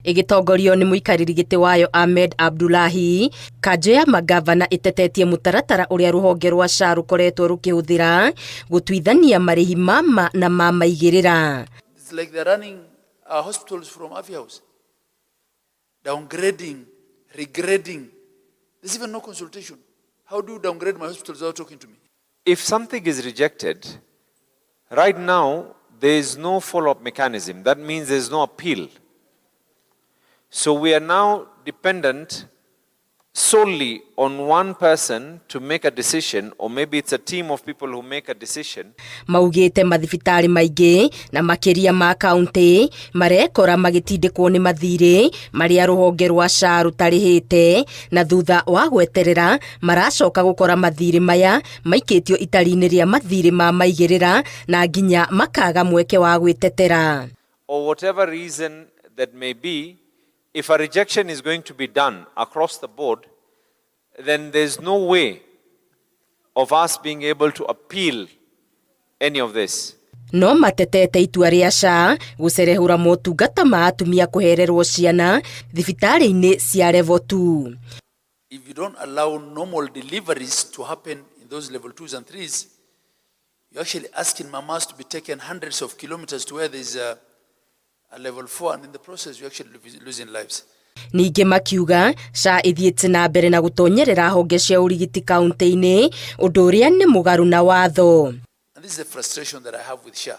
Igitongorio ni muikariri giti wayo Ahmed Abdullahi, Kanjũ ya Mangabana itetetie mutaratara uria ruhonge rwa SHA rukoretwo rukihuthira gutuithania marihi mama na mama igirira. It's like they're running our hospitals from Afia House. Downgrading, regrading. There's even no consultation. How do you downgrade my hospitals without talking to me? If something is rejected, right now there is no follow-up mechanism. That means there is no appeal. So we are now dependent solely on one person to make a decision, or maybe it's a team of people who make a decision. Maugite mathibitari maingi na makiria ma kaunti marekora magitindikwo ni mathire maria ruhonge rwa SHA rutarihite, na thutha wa gweterera maracoka gukora mathire maya maikitio itari-ini ria mathire ma maigirira na nginya makaga mweke wa gwitetera. Or whatever reason that may be, if a rejection is going to be done across the board, then there's no way of us being able to appeal any of this. No matetete itua ria SHA gucerehura motungata ma atumia kuhererwo ciana thibitari-ini cia level 2. If you don't allow normal deliveries to happen in those level 2s and 3s, you're actually asking mamas to be taken hundreds of kilometers to where there's a level 4, and in the process you're actually losing lives. Ningi makiuga SHA ithiete na mbere na gutonyerera honge cia urigiti kaunti-ini undu uria ni mugaru na watho. And this is the frustration that I have with SHA,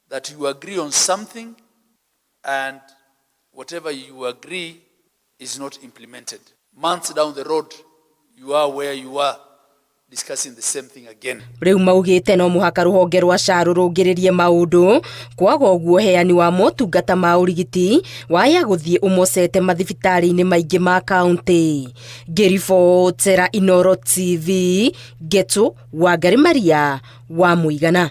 that you agree on something and whatever you agree is not implemented. Months down the road, you are where you are, discussing the same thing again. Riu maugite no muhaka ruhonge rwa SHA rurungiririe maundu kwaga uguo heani wa motungata ma urigiti waya guthie umocete mathibitari-ini maingi ma kaunti. Ngiribotera Inooro TV, Getu Wangari Maria wa Muigana.